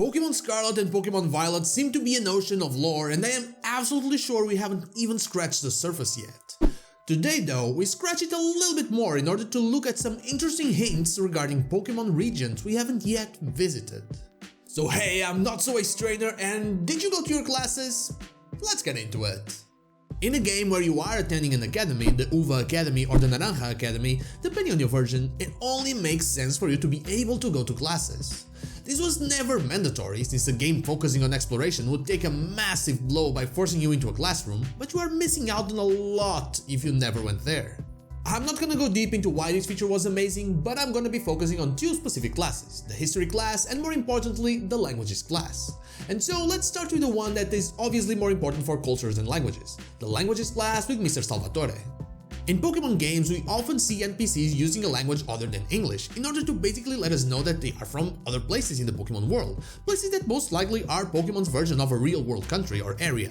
Pokémon Scarlet and Pokémon Violet seem to be an ocean of lore, and I am absolutely sure we haven't even scratched the surface yet. Today though, we scratch it a little bit more in order to look at some interesting hints regarding Pokémon regions we haven't yet visited. So hey, I'm Not So Ace Trainer, and did you go to your classes? Let's get into it. In a game where you are attending an academy, the Uva Academy or the Naranja Academy, depending on your version, it only makes sense for you to be able to go to classes. This was never mandatory, since a game focusing on exploration would take a massive blow by forcing you into a classroom, but you are missing out on a lot if you never went there. I'm not gonna go deep into why this feature was amazing, but I'm gonna be focusing on two specific classes, the History class and more importantly, the Languages class. And so let's start with the one that is obviously more important for cultures and languages, the Languages class with Mr. Salvatore. In Pokemon games, we often see NPCs using a language other than English in order to basically let us know that they are from other places in the Pokemon world, places that most likely are Pokemon's version of a real-world country or area.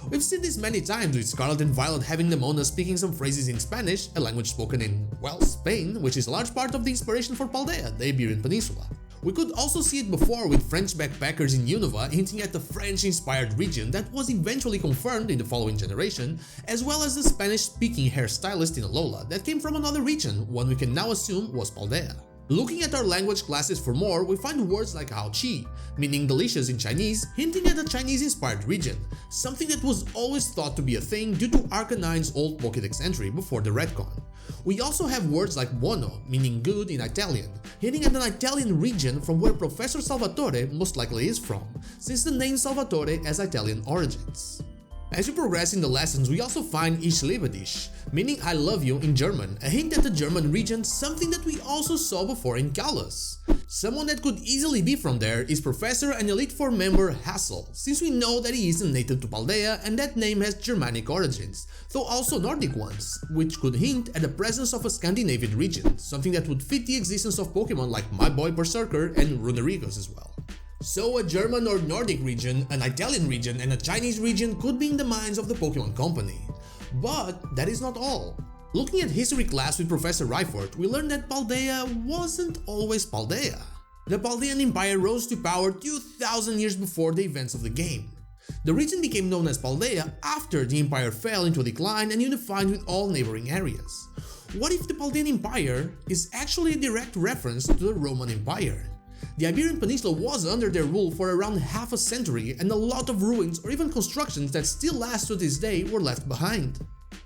We've seen this many times with Scarlet and Violet having Nemona speaking some phrases in Spanish, a language spoken in, well, Spain, which is a large part of the inspiration for Paldea, the Iberian Peninsula. We could also see it before with French backpackers in Unova hinting at the French-inspired region that was eventually confirmed in the following generation, as well as the Spanish-speaking hairstylist in Alola that came from another region, one we can now assume was Paldea. Looking at our language classes for more, we find words like Haoqi, meaning delicious in Chinese, hinting at a Chinese-inspired region, something that was always thought to be a thing due to Arcanine's old Pokédex entry before the retcon. We also have words like buono, meaning good in Italian, hinting at an Italian region from where Professor Salvatore most likely is from, since the name Salvatore has Italian origins. As we progress in the lessons, we also find Ich liebe dich, meaning I love you in German, a hint at the German region, something that we also saw before in Kalos. Someone that could easily be from there is Professor and Elite Four member Hassel, since we know that he isn't native to Paldea and that name has Germanic origins, though also Nordic ones, which could hint at the presence of a Scandinavian region, something that would fit the existence of Pokemon like My Boy Berserker and Runarigos as well. So a German or Nordic region, an Italian region, and a Chinese region could be in the minds of the Pokemon Company. But that is not all. Looking at History class with Professor Ryford, we learned that Paldea wasn't always Paldea. The Paldean Empire rose to power 2000 years before the events of the game. The region became known as Paldea after the Empire fell into a decline and unified with all neighboring areas. What if the Paldean Empire is actually a direct reference to the Roman Empire? The Iberian Peninsula was under their rule for around half a century, and a lot of ruins or even constructions that still last to this day were left behind.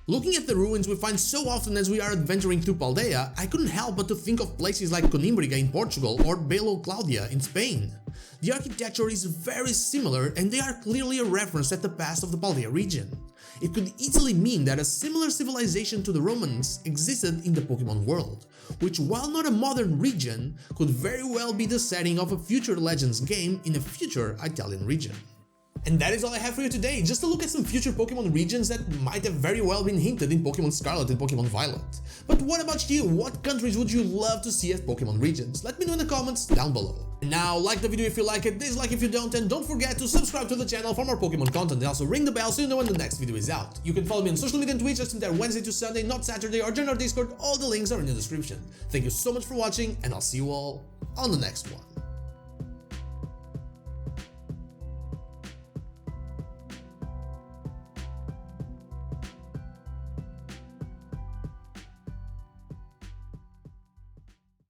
Looking at the ruins we find so often as we are adventuring through Paldea, I couldn't help but to think of places like Conimbriga in Portugal or Belo Claudia in Spain. The architecture is very similar and they are clearly a reference at the past of the Paldea region. It could easily mean that a similar civilization to the Romans existed in the Pokemon world, which while not a modern region, could very well be the setting of a future Legends game in a future Italian region. And that is all I have for you today, just a look at some future Pokemon regions that might have very well been hinted in Pokemon Scarlet and Pokemon Violet. But what about you? What countries would you love to see as Pokemon regions? Let me know in the comments down below. And now, like the video if you like it, dislike if you don't, and don't forget to subscribe to the channel for more Pokemon content and also ring the bell so you know when the next video is out. You can follow me on social media and Twitch, I stream there Wednesday to Sunday, not Saturday, or join our Discord, all the links are in the description. Thank you so much for watching, and I'll see you all on the next one.